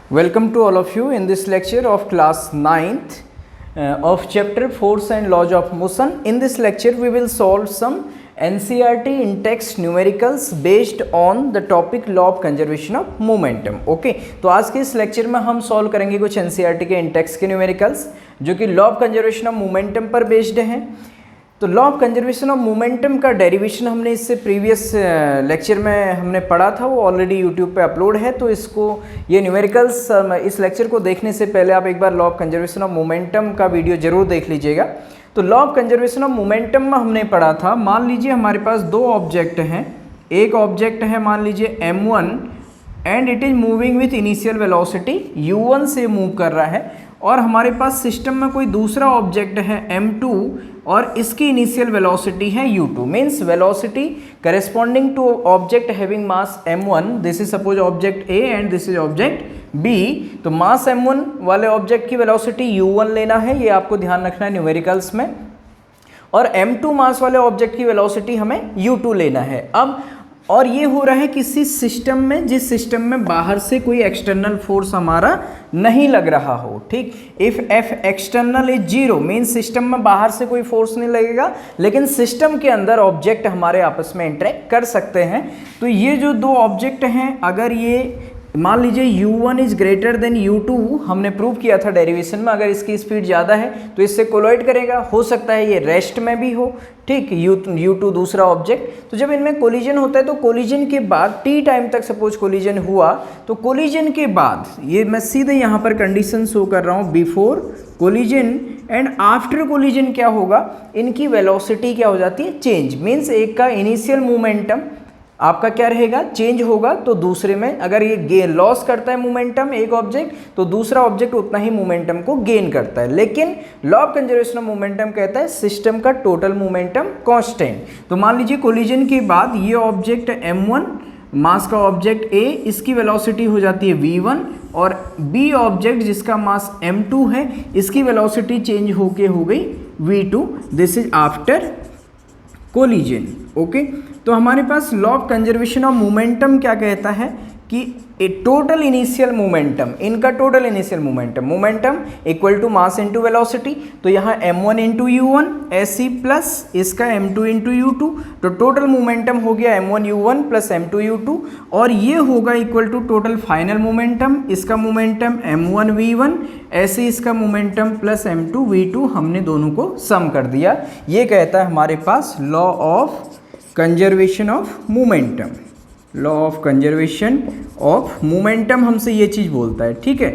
Welcome to all of you in this lecture of class 9th of chapter Force and Laws of Motion. In this lecture we will solve some NCERT in text numericals based on the topic law of conservation of momentum. Okay, तो आज के इस lecture में हम solve करेंगे कुछ NCERT के इन text के न्यूमेरिकल्स जो कि law of conservation of momentum पर बेस्ड हैं। तो law of conservation of momentum का डेरिवेशन हमने इससे प्रीवियस लेक्चर में हमने पढ़ा था, वो ऑलरेडी यूट्यूब पे अपलोड है। तो इसको ये न्यूमेरिकल्स इस लेक्चर को देखने से पहले आप एक बार law of conservation of momentum का वीडियो जरूर देख लीजिएगा। तो law of conservation of momentum में हमने पढ़ा था, मान लीजिए हमारे पास दो ऑब्जेक्ट हैं। एक ऑब्जेक्ट है मान लीजिए m1 and it is moving with initial velocity u1 से मूव कर रहा है, और हमारे पास सिस्टम में कोई दूसरा ऑब्जेक्ट है m2 और इसकी इनिशियल वेलोसिटी है u2। Means velocity corresponding to object having mass m1, this is suppose object a and this is object b। तो मास m1 वाले ऑब्जेक्ट की वेलोसिटी u1 लेना है, ये आपको ध्यान रखना है न्यूमेरिकल्स में, और m2 मास वाले ऑब्जेक्ट की वेलोसिटी हमें u2 लेना है। अब और ये हो रहा है किसी सिस्टम में जिस सिस्टम में बाहर से कोई एक्सटर्नल फोर्स हमारा नहीं लग रहा हो। ठीक, if F external is zero means system में बाहर से कोई फोर्स नहीं लगेगा, लेकिन सिस्टम के अंदर ऑब्जेक्ट हमारे आपस में इंटरेक्ट कर सकते हैं। तो ये जो दो ऑब्जेक्ट हैं, अगर ये मान लीजिए u1 is greater than u2, हमने प्रूव किया था डेरिवेशन में, अगर इसकी स्पीड ज़्यादा है तो इससे कोलाइड करेगा। हो सकता है ये रेस्ट में भी हो, ठीक, u2 दूसरा ऑब्जेक्ट। तो जब इनमें कोलिजन होता है तो कोलिजन के बाद t टाइम तक सपोज कोलिजन हुआ, तो कोलिजन के बाद ये मैं सीधे यहाँ पर कंडीशन शो कर रहा हूँ, before collision and after collision क्या होगा, इनकी वेलोसिटी क्या हो जाती है, चेंज। मीन्स एक का इनिशियल मोमेंटम आपका क्या रहेगा, चेंज होगा, तो दूसरे में अगर ये लॉस करता है मोमेंटम एक ऑब्जेक्ट, तो दूसरा ऑब्जेक्ट उतना ही मोमेंटम को गेन करता है। लेकिन law of conservation of momentum कहता है सिस्टम का टोटल मोमेंटम कांस्टेंट। तो मान लीजिए कोलिजन के बाद ये ऑब्जेक्ट m1 मास का ऑब्जेक्ट a, इसकी वेलोसिटी हो जाती है v1, और b ऑब्जेक्ट जिसका मास m2 है, इसकी वेलोसिटी चेंज होके हो गई v2। This is after collision. Okay, तो हमारे पास law of conservation of momentum क्या कहता है कि ए टोटल इनिशियल मोमेंटम, इनका total initial momentum equal to mass into velocity. तो यहाँ m1 इंटू u1 ऐसी प्लस इसका m2 इंटू u2, तो टोटल मोमेंटम हो गया m1 u1 plus m2 u2, और ये होगा equal to total final momentum, इसका मोमेंटम m1 v1 ऐसे इसका मोमेंटम प्लस m2 v2, हमने दोनों को सम कर दिया। ये कहता है हमारे पास law of conservation of momentum. Law of conservation of momentum हमसे ये चीज़ बोलता है। ठीक है,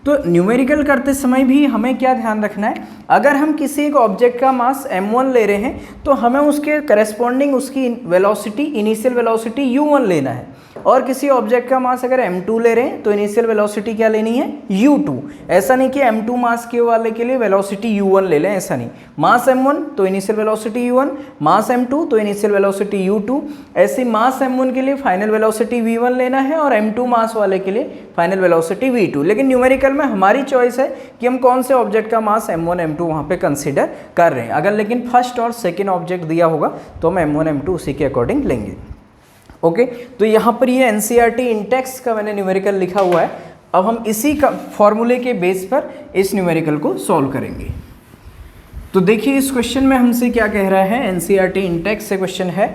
तो न्यूमेरिकल करते समय भी हमें क्या ध्यान रखना है, अगर हम किसी एक ऑब्जेक्ट का मास m1 ले रहे हैं तो हमें उसके करस्पॉन्डिंग उसकी वेलोसिटी इनिशियल वेलोसिटी u1 लेना है, और किसी ऑब्जेक्ट का मास अगर m2 ले रहे हैं तो इनिशियल वेलोसिटी क्या लेनी है, u2। ऐसा नहीं कि m2 मास के वाले के लिए वेलोसिटी u1 ले लें, ऐसा नहीं। मास m1 तो इनिशियल वेलोसिटी u1, मास m2 तो इनिशियल वेलोसिटी u2। ऐसे मास m1 के लिए फाइनल वेलोसिटी v1 लेना है, और m2 मास वाले के लिए फाइनल वेलोसिटी v2। लेकिन न्यूमेरिकल में हमारी चॉइस है कि हम कौन से ऑब्जेक्ट का मास m1 m2 वहाँ पे कंसीडर कर रहे हैं। अगर लेकिन फर्स्ट और सेकेंड ऑब्जेक्ट दिया होगा तो हम m1 m2 उसी के अकॉर्डिंग लेंगे। ओके, तो यहाँ पर ये NCERT इन टेक्स्ट का मैंने न्यूमेरिकल लिखा हुआ है। अब हम इसी का फॉर्मूले के बेस पर इस न्यूमेरिकल को सॉल्व करेंगे। तो देखिए इस क्वेश्चन में हमसे क्या कह रहा है, NCERT इन टेक्स्ट से क्वेश्चन है,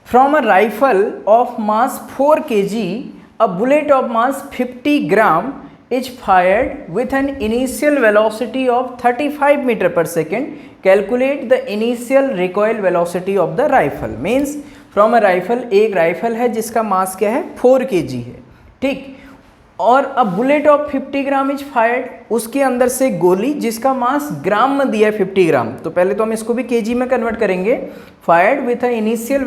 from a rifle of mass 4 kg a bullet of mass 50 gram is fired with an initial velocity of 35 meter per second. Calculate the initial recoil velocity of the rifle. Means from a rifle, एक rifle है जिसका मास क्या है, 4 kg है, ठीक, और अब bullet of 50 gram is fired, उसके अंदर से गोली जिसका मास ग्राम में दिया है 50 ग्राम, तो पहले तो हम इसको भी केजी में कन्वर्ट करेंगे। Fired with an initial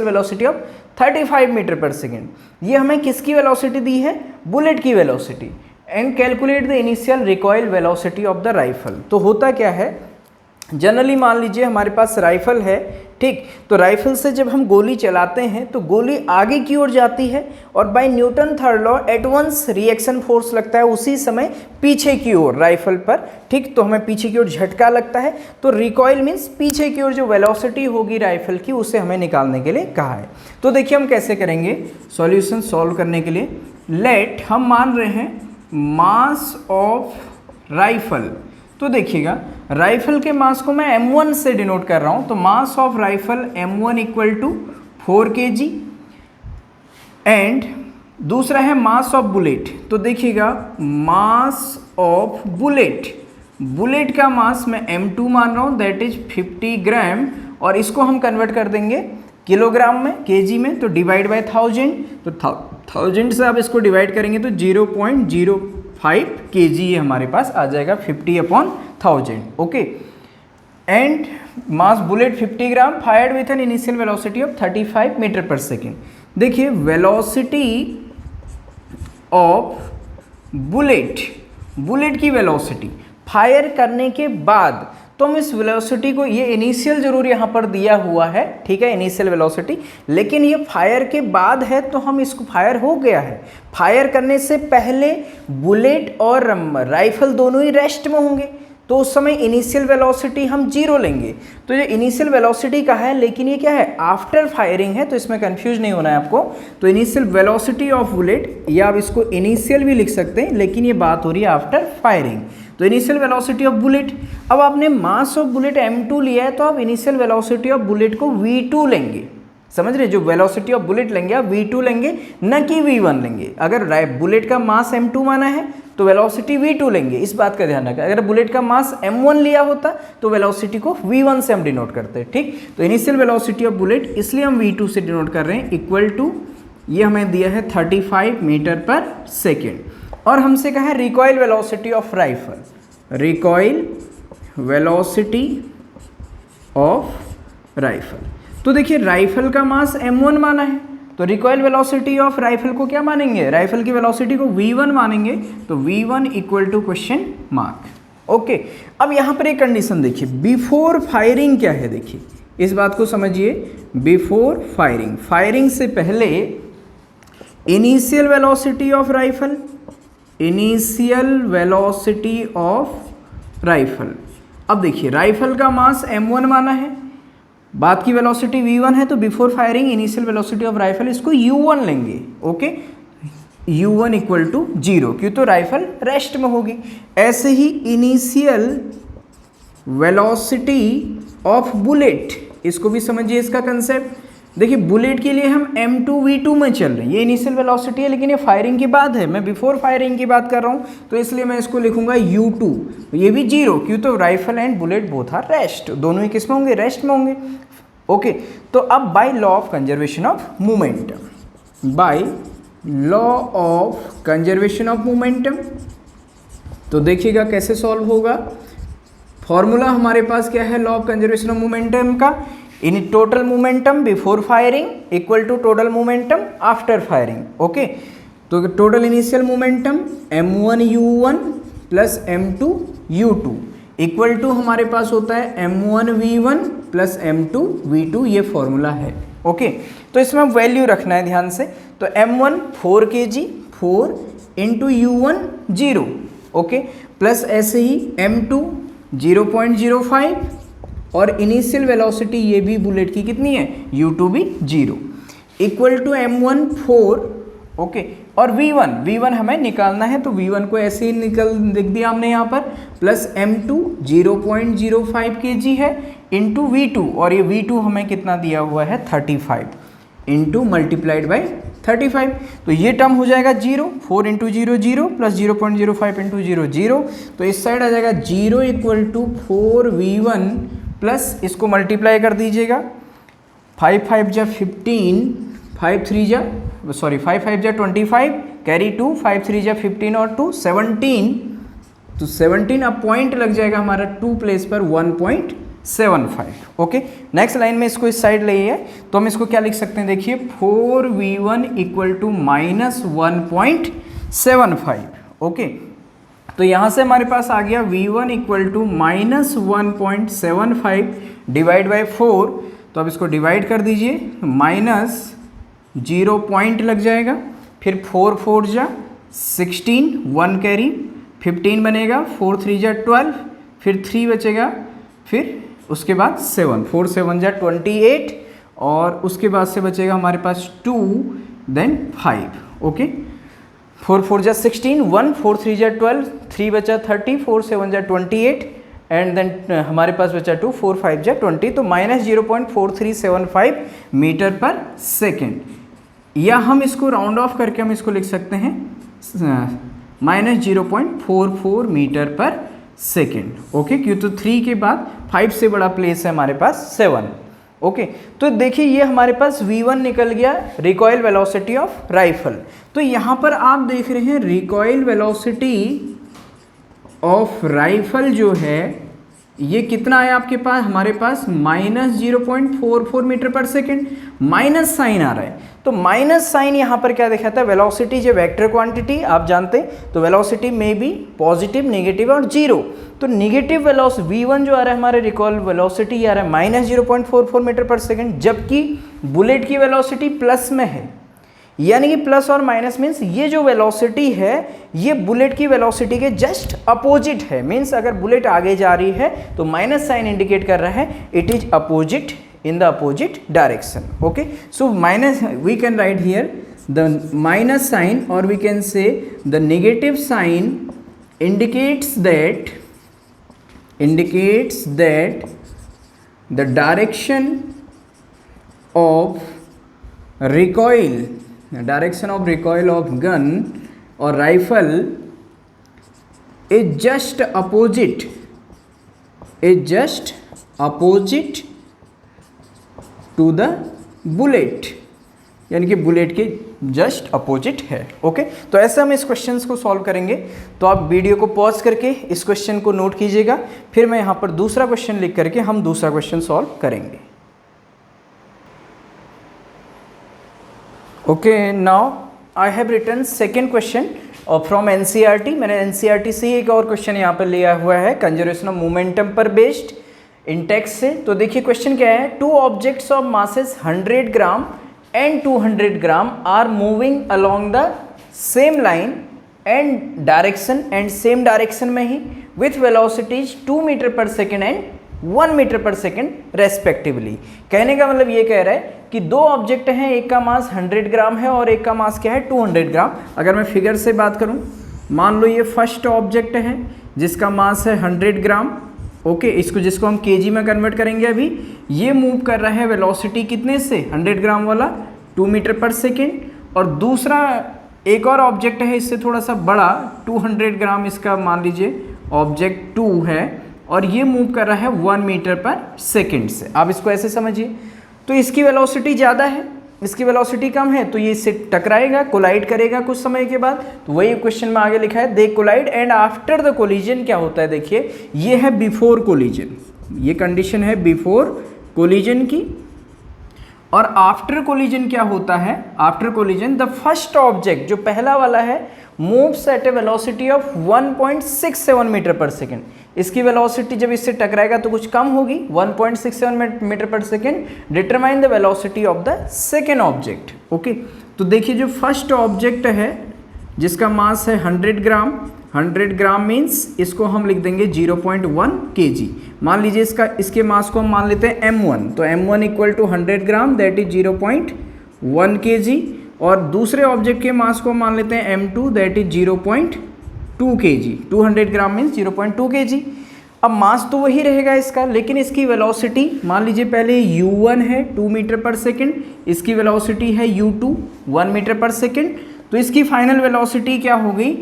velocity of 35 metre per second. ये हमें किसकी वेलोसिटी दी है, बुलेट की velocity. And calculate the initial recoil velocity of the rifle. तो होता क्या है, जनरली मान लीजिए हमारे पास राइफल है, ठीक, तो राइफल से जब हम गोली चलाते हैं तो गोली आगे की ओर जाती है, और by Newton third law at once reaction force लगता है उसी समय पीछे की ओर राइफल पर, ठीक, तो हमें पीछे की ओर झटका लगता है। तो रिकॉइल मीन्स पीछे की ओर जो वेलोसिटी होगी राइफल की, उसे हमें निकालने के लिए कहा है। तो देखिए हम कैसे करेंगे सॉल्यूशन सॉल्व करने के लिए। लेट हम मान रहे हैं मास ऑफ राइफल। तो देखिएगा राइफल के मास को मैं m1 से डिनोट कर रहा हूं, तो mass of rifle m1 equal to 4 kg and दूसरा है मास ऑफ बुलेट। तो देखिएगा मास ऑफ बुलेट, बुलेट का मास मैं m2 मान रहा हूं दैट इज 50 ग्राम, और इसको हम कन्वर्ट कर देंगे किलोग्राम में, केजी में, तो डिवाइड बाय 1000, तो 1000 से आप इसको डिवाइड करेंगे तो 0.05 kg ये हमारे पास आ जाएगा 50/1000। Okay, and mass bullet 50 gram fired with an initial velocity of 35 metre per second. देखिए वेलोसिटी ऑफ बुलेट, बुलेट की वेलोसिटी फायर करने के बाद, तो हम इस वेलोसिटी को, ये इनिशियल जरूर यहाँ पर दिया हुआ है, ठीक है, इनिशियल वेलोसिटी, लेकिन ये फायर के बाद है तो हम इसको, फायर हो गया है, फायर करने से पहले बुलेट और राइफल दोनों ही रेस्ट में होंगे, तो उस समय इनिशियल वेलोसिटी हम 0 लेंगे। तो ये इनिशियल वेलोसिटी का है, लेकिन ये क्या है, आफ्टर फायरिंग है, तो इसमें कंफ्यूज नहीं होना है आपको। तो इनिशियल वेलोसिटी ऑफ बुलेट, या आप इसको इनिशियल भी लिख सकते हैं, लेकिन ये बात हो रही है आफ्टर फायरिंग। तो इनिशियल वेलोसिटी ऑफ बुलेट, अब आपने मास ऑफ बुलेट m2 लिया है, तो आप इनिशियल वेलोसिटी ऑफ बुलेट को v2 लेंगे, समझ रहे, जो वेलोसिटी ऑफ बुलेट लेंगे आप v2 लेंगे, न कि v1 लेंगे। अगर बुलेट का मास m2 माना है तो वेलोसिटी v2 लेंगे, इस बात का ध्यान रखें। अगर बुलेट का मास m1 लिया होता तो वेलोसिटी को v1 से हम डिनोट करते हैं, ठीक। तो इनिशियल वेलोसिटी ऑफ बुलेट इसलिए हम v2 से डिनोट कर रहे हैं, इक्वल टू, ये हमें दिया है 35 मीटर पर सेकेंड। और हमसे कहा है recoil velocity of rifle, recoil velocity of rifle. तो देखिए राइफल का मास m1 माना है, तो रिकॉइल वेलोसिटी ऑफ राइफल को क्या मानेंगे, राइफल की वेलोसिटी को v1 मानेंगे, तो v1 equal to question mark. Okay, अब यहाँ पर एक कंडीशन देखिए, बिफोर फायरिंग क्या है, देखिए इस बात को समझिए। बिफोर फायरिंग, फायरिंग से पहले initial velocity of rifle, initial velocity of rifle. अब देखिए राइफल का मास m1 माना है, बाद की वेलोसिटी v1 है, तो before firing initial velocity of rifle इसको u1 लेंगे। ओके, u1 इक्वल टू 0, क्यों, तो राइफल रेस्ट में होगी। ऐसे ही इनिशियल वेलोसिटी ऑफ बुलेट, इसको भी समझिए इसका कंसेप्ट। देखिए बुलेट के लिए हम m2 v2 में चल रहे हैं, ये इनिशियल वेलोसिटी है, लेकिन ये फायरिंग के बाद है, मैं बिफोर फायरिंग की बात कर रहा हूँ, तो इसलिए मैं इसको लिखूंगा u2, ये भी 0, क्यों, तो rifle and bullet both are rest, दोनों ही किस में होंगे, रेस्ट में होंगे। ओके, तो अब bye law of conservation of momentum, by law of conservation of momentum, तो देखिएगा कैसे सॉल्व होगा। फॉर्मूला हमारे पास क्या है law of conservation of momentum का, इन total momentum before firing equal to total momentum after firing. Okay, तो total initial momentum m1 u1 plus m2 u2 equal to हमारे पास होता है m1 v1 plus m2 v2, ये formula है। Okay, तो इसमें वैल्यू रखना है ध्यान से, तो m1 4 kg, 4 into u1 0, okay, plus ऐसे ही m2 0.05, और इनिशियल वेलोसिटी ये भी बुलेट की कितनी है, u2 भी 0, इक्वल टू m1 4, ओके, और v1 हमें निकालना है, तो v1 को ऐसे ही लिख दिया हमने यहाँ पर, प्लस m2 0.05 kg है, इंटू v2, और ये v2 हमें कितना दिया हुआ है 35, इंटू मल्टीप्लाइड बाई 35, तो ये टर्म हो जाएगा 0, 4 इंटू 0 0 प्लस 0.05 इंटू 0 0, तो इस साइड आ जाएगा 0 इक्वल टू 4v1 प्लस इसको मल्टीप्लाई कर दीजिएगा, 5 5 जा 15, 5 3 जा 25, कैरी 2, 5 3 जा 15 और 2 17, तो 17 अब पॉइंट लग जाएगा हमारा 2 प्लेस पर 1.75। ओके, नेक्स्ट लाइन में इसको इस साइड ले है, तो हम इसको क्या लिख सकते हैं, देखिए 4v1 equal to minus 1.75। Okay, तो यहाँ से हमारे पास आ गया v1 equal to minus 1.75 divide by 4, तो अब इसको डिवाइड कर दीजिए, माइनस 0 पॉइंट लग जाएगा, फिर 4 4 जा 16, 1 कैरी 15 बनेगा, 4 3 जा 12, फिर 3 बचेगा, फिर उसके बाद 7, 4 7 जा 28, और उसके बाद से बचेगा हमारे पास 2 देन 5। ओके, 4 4 जा 16, 1 4 3 जा 12, 3 बचा 30, 4 7 जा 28 एंड देन हमारे पास बचा 2 4 5 जा 20, तो -0.4375 मीटर पर सेकेंड, या हम इसको राउंड ऑफ करके हम इसको लिख सकते हैं -0.44 मीटर पर सेकेंड। ओके, क्यों तो 3 के बाद 5 से बड़ा प्लेस है हमारे पास 7। ओके, तो देखिए ये हमारे पास V1 निकल गया, रिकॉइल वेलोसिटी ऑफ राइफल। तो यहाँ पर आप देख रहे हैं रिकॉइल वेलोसिटी ऑफ राइफल जो है ये कितना है आपके पास, हमारे पास -0.44 metre per second, minus sign आ रहा है। तो माइनस साइन यहाँ पर क्या दिखाता है, वेलोसिटी जो वेक्टर क्वांटिटी आप जानते हैं, तो वेलोसिटी में भी पॉजिटिव, नेगेटिव और जीरो। तो नेगेटिव वेलोसिटी V1 जो आ रहा है हमारे रिकॉल वेलोसिटी आ रहा है -0.44 मीटर पर सेकेंड, जबकि बुलेट की वेलोसिटी प्लस में है, यानी कि प्लस और माइनस मीन्स ये जो वेलोसिटी है ये बुलेट की वेलोसिटी के जस्ट अपोजिट है। मीन्स अगर बुलेट आगे जा रही है तो माइनस साइन इंडिकेट कर रहा है it is opposite, in the opposite direction. Okay, so minus, we can write here the minus sign, or we can say the negative sign indicates that the direction of recoil, of gun or rifle is just opposite to the bullet, यानी कि bullet के just opposite है। Okay, तो ऐसे हम इस question को solve करेंगे। तो आप वीडियो को पॉज करके इस क्वेश्चन को नोट कीजिएगा, फिर मैं यहाँ पर दूसरा क्वेश्चन लिख करके हम दूसरा क्वेश्चन सॉल्व करेंगे। Okay, now I have written second question from NCERT. मैंने एनसीईआरटी से एक और क्वेश्चन यहाँ पर लिया हुआ है, कंजर्वेशन ऑफ मोमेंटम पर बेस्ड इंटेक्स से। तो देखिए क्वेश्चन क्या है, 2 objects of masses 100 gram and 200 gram are moving along the same line and direction, and same direction में ही, with velocities 2 metre per second and 1 metre per second respectively. कहने का मतलब ये कह रहा है कि 2 ऑब्जेक्ट हैं, एक का मास 100 ग्राम है और एक का मास क्या है 200 ग्राम। अगर मैं फिगर से बात करूं, मान लो ये फर्स्ट ऑब्जेक्ट है जिसका मास है 100 ग्राम। ओके, इसको जिसको हम केजी में कन्वर्ट करेंगे, अभी ये मूव कर रहा है वेलोसिटी कितने से, 100 ग्राम वाला 2 मीटर पर सेकेंड, और दूसरा एक और ऑब्जेक्ट है इससे थोड़ा सा बड़ा 200 ग्राम, इसका मान लीजिए ऑब्जेक्ट 2 है, और ये मूव कर रहा है 1 मीटर पर सेकेंड से। आप इसको ऐसे समझिए, तो इसकी वेलोसिटी ज़्यादा है, इसकी वेलोसिटी कम है, तो ये इससे टकराएगा, कोलाइड करेगा कुछ समय के बाद। तो वही क्वेश्चन में आगे लिखा है they collide and after the collision क्या होता है, देखिए ये है बिफोर कोलिजन, ये कंडीशन है बिफोर कोलिजन की। और आफ्टर कोलिजन क्या होता है, after collision the first object जो पहला वाला है moves at a velocity of 1.67 metre per second. इसकी वेलोसिटी जब इससे टकराएगा तो कुछ कम होगी, 1.67 metre per second. Determine the velocity of the second object. Okay, तो देखिए जो फर्स्ट ऑब्जेक्ट है जिसका मास है 100 ग्राम, 100 ग्राम मीन्स इसको हम लिख देंगे 0.1 kg। मान लीजिए इसके मास को हम मान लेते हैं m1, तो m1 equal to 100 gram that is 0.1 kg, और दूसरे ऑब्जेक्ट के मास को मान लेते हैं m2 that is 0.2 kg। 200 gram means 0.2 kg। अब मास तो वही रहेगा इसका, लेकिन इसकी वेलोसिटी मान लीजिए पहले u1 है 2 मीटर पर सेकेंड, इसकी वेलोसिटी है u2 1 मीटर पर सेकेंड। तो इसकी फाइनल वेलोसिटी क्या हो गई,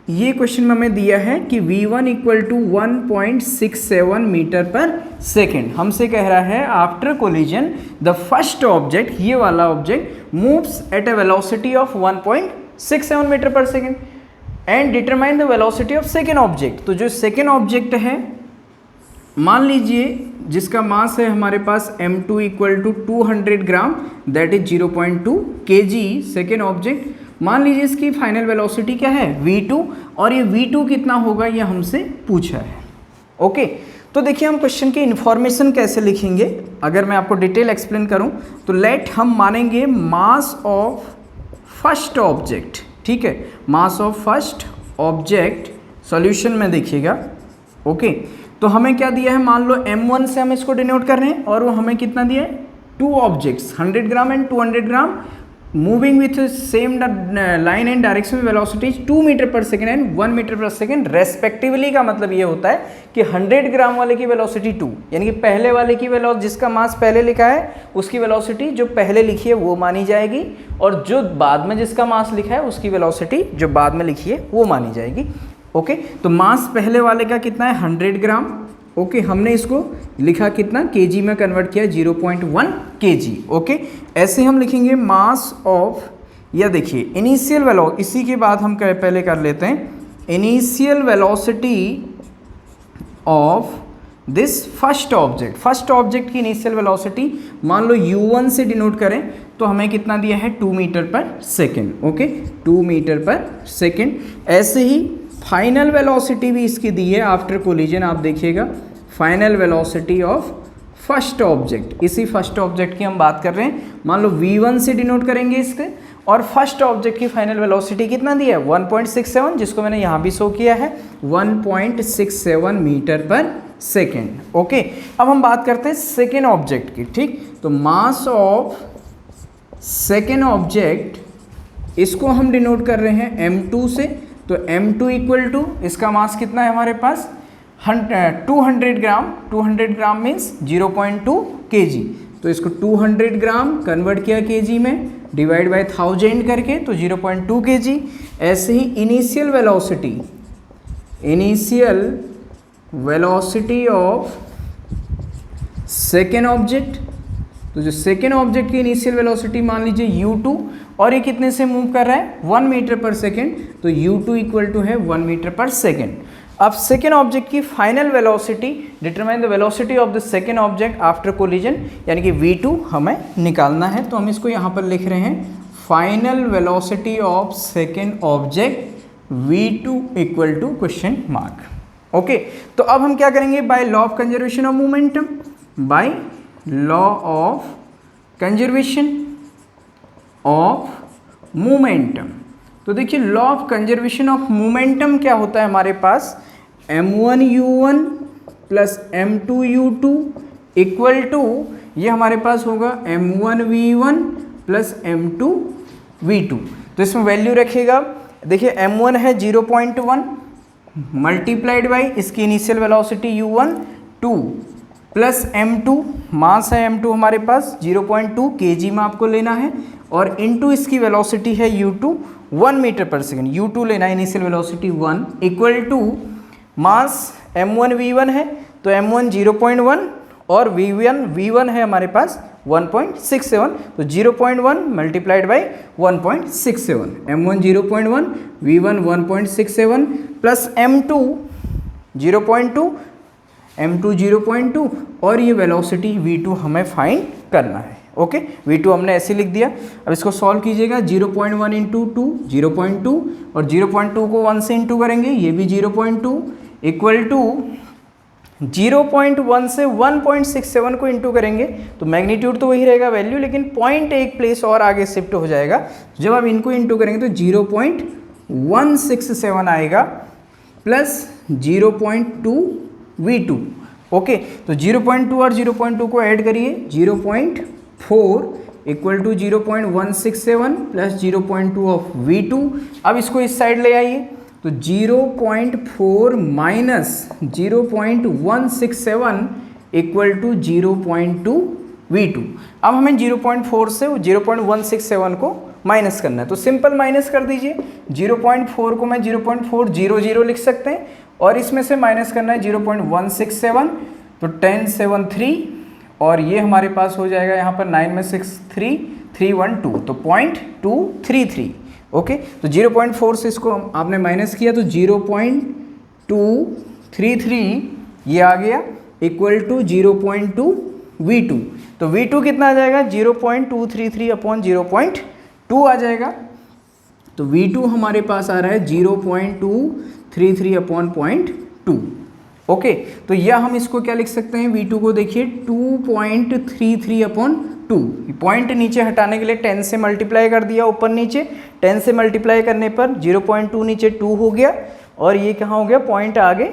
ये क्वेश्चन में हमें दिया है कि v1 equal to 1.67 metre per second. हमसे कह रहा है after collision the first object, ये वाला object moves at a velocity of 1.67 metre per second and determine the velocity of second object. तो जो सेकेंड ऑब्जेक्ट है मान लीजिए जिसका मास है हमारे पास m2 equal to 200 gram that is 0.2 kg second object. मान लीजिए इसकी फाइनल वेलोसिटी क्या है v2, और ये v2 कितना होगा ये हमसे पूछा है। ओके, तो देखिए हम क्वेश्चन की इन्फॉर्मेशन कैसे लिखेंगे, अगर मैं आपको डिटेल एक्सप्लेन करूं तो लेट हम मानेंगे मास ऑफ फर्स्ट ऑब्जेक्ट। ठीक है, mass of first object solution में देखिएगा। ओके, तो हमें क्या दिया है, मान लो m1 से हम इसको डिनोट कर रहे हैं, और वो हमें कितना दिया है 2 objects 100 gram and 200 gram moving with same line and direction में velocity 2 metre per second and 1 metre per second respectively का मतलब ये होता है कि 100 ग्राम वाले की वेलोसिटी 2, यानी कि पहले वाले की वेलोसिटी जिसका मास पहले लिखा है उसकी वेलोसिटी जो पहले लिखी है वो मानी जाएगी, और जो बाद में जिसका मास लिखा है उसकी वेलोसिटी जो बाद में लिखी है वो मानी जाएगी। ओके, तो मास पहले वाले का कितना है 100 ग्राम। ओके, हमने इसको लिखा कितना केजी में कन्वर्ट किया 0.1 केजी। ओके, ऐसे हम लिखेंगे मास ऑफ, या देखिए इनिशियल वेलोसिटी, इसी के बाद हम पहले कर लेते हैं initial velocity of this first object. First object की इनिशियल वेलोसिटी मान लो u1 से डिनोट करें तो हमें कितना दिया है 2 metre per second. Okay, 2 metre per second. ऐसे ही फाइनल वेलोसिटी भी इसकी दी है आफ्टर कोलिजन, आप देखिएगा final velocity of first object, इसी फर्स्ट ऑब्जेक्ट की हम बात कर रहे हैं। मान लो v1 से डिनोट करेंगे इसके, और फर्स्ट ऑब्जेक्ट की फाइनल वेलोसिटी कितना दिया है 1.67, जिसको मैंने यहाँ भी शो किया है 1.67 मीटर पर सेकेंड। ओके, अब हम बात करते हैं सेकेंड ऑब्जेक्ट की। ठीक, तो मास ऑफ सेकेंड ऑब्जेक्ट इसको हम डिनोट कर रहे हैं m2 से, तो m2 इक्वल टू इसका मास कितना है हमारे पास 200 ग्राम। 200 ग्राम मीन्स 0.2 kg, तो इसको 200 ग्राम कन्वर्ट किया kg में डिवाइड बाय 1000 करके तो 0.2 kg। ऐसे ही initial velocity of second object, तो जो सेकेंड ऑब्जेक्ट की इनिशियल वेलोसिटी मान लीजिए u2, और ये कितने से मूव कर रहा है 1 मीटर पर सेकेंड, तो u2 इक्वल टू है 1 मीटर पर सेकेंड। अब सेकेंड ऑब्जेक्ट की final velocity, determine the velocity of the second object after collision, यानी कि v2 हमें निकालना है। तो हम इसको यहाँ पर लिख रहे हैं final velocity of second object v2 equal to question mark. Okay, तो अब हम क्या करेंगे by law of conservation of momentum, by law of conservation of momentum. तो देखिए law of conservation of momentum क्या होता है हमारे पास m1u1 plus m2u2 equal to, ये हमारे पास होगा m1v1 प्लस m2v2। तो इसमें वैल्यू रखिएगा, देखिए m1 है 0.1 मल्टीप्लाइड बाई इसकी initial velocity u1 2 plus m2, मास है m2 हमारे पास 0.2 kg में आपको लेना है, और इनटू इसकी वेलोसिटी है u2 1 metre per second, u2 लेना है initial velocity 1 equal to mass m1 v1 है तो m1 0.1 और v1 है हमारे पास 1.67, तो 0.1 multiplied by 1.67, m1 0.1 v1 1.67 plus m2 0.2 m2 0.2, और ये वेलोसिटी v2 हमें फाइंड करना है। ओके, v2 हमने ऐसे लिख दिया। अब इसको सॉल्व कीजिएगा, 0.1 इंटू 2 0.2, और 0.2 को 1 से इंटू करेंगे, ये भी 0.2 इक्वल टू 0.1 से 1.67 को इंटू करेंगे तो मैग्नीट्यूड तो वही रहेगा वैल्यू, लेकिन पॉइंट एक प्लेस और आगे शिफ्ट हो जाएगा। जब आप इनको इंटू करेंगे तो 0.167 आएगा प्लस 0.2 v2। ओके, तो 0.2 और 0.2 को ऐड करिए, 0.4 equal to 0.167 plus 0.2 of v2। अब इसको इस साइड ले आइए, तो 0.4 माइनस 0.167 इक्वल टू 0.2 v2। अब हमें 0.4 से 0.167 को माइनस करना है, तो सिंपल माइनस कर दीजिए। 0.4 को मैं 0.400 लिख सकते हैं, और इसमें से माइनस करना है 0.167, तो 1073, और ये हमारे पास हो जाएगा यहाँ पर 9 में 6 3 312, तो 0.233। ओके, तो 0.4 से इसको आपने माइनस किया तो 0.233 ये आ गया इक्वल टू 0.2 v2। तो v2 कितना आ जाएगा 0.233 अपॉन 0.2 आ जाएगा, तो v2 हमारे पास आ रहा है 0.233 अपॉन 0.2। ओके, तो यह हम इसको क्या लिख सकते हैं, v2 को देखिए 2.33 अपॉन 2, पॉइंट नीचे हटाने के लिए 10 से मल्टीप्लाई कर दिया ऊपर नीचे, 10 से मल्टीप्लाई करने पर 0.2 नीचे 2 हो गया, और ये कहाँ हो गया पॉइंट आगे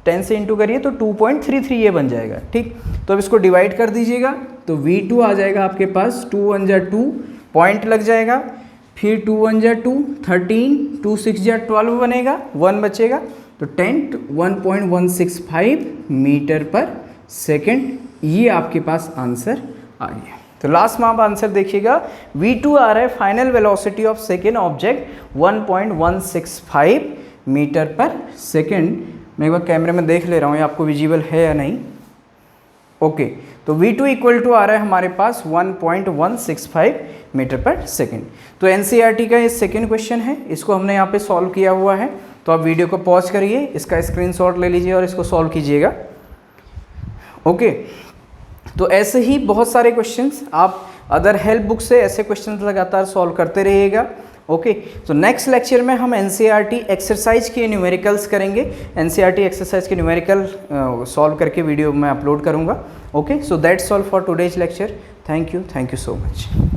10 से इंटू करिए तो 2.33 ये बन जाएगा। ठीक, तो अब इसको डिवाइड कर दीजिएगा, तो v2 आ जाएगा आपके पास 2 1 जा 2, पॉइंट लग जाएगा, फिर 2 1 जा 2, 13, 2 6 जा 12 बनेगा, 1 बचेगा, तो 10 1.165 मीटर पर सेकेंड, ये आपके पास आंसर आ गया। तो लास्ट में आप आंसर देखिएगा, V2 आ रहा है final velocity of second object 1.165 metre per second. मैं एक बार कैमरे में देख ले रहा हूँ ये आपको विजिबल है या नहीं। ओके, तो V2 इक्वल टू आ रहा है हमारे पास 1.165 मीटर पर सेकेंड। तो NCERT का ये सेकेंड क्वेश्चन है, इसको हमने यहाँ पे सॉल्व किया हुआ है। तो आप वीडियो को पॉज करिए, इसका स्क्रीनशॉट ले लीजिए और इसको सॉल्व कीजिएगा। ओके, तो ऐसे ही बहुत सारे क्वेश्चंस आप अदर हेल्प बुक से ऐसे क्वेश्चंस लगातार सॉल्व करते रहिएगा। ओके, तो नेक्स्ट लेक्चर में हम NCERT एक्सरसाइज के न्यूमेरिकल्स करेंगे। NCERT एक्सरसाइज के न्यूमेरिकल सॉल्व करके वीडियो मैं अपलोड करूँगा। Okay, so that's all for today's lecture. Thank you so much.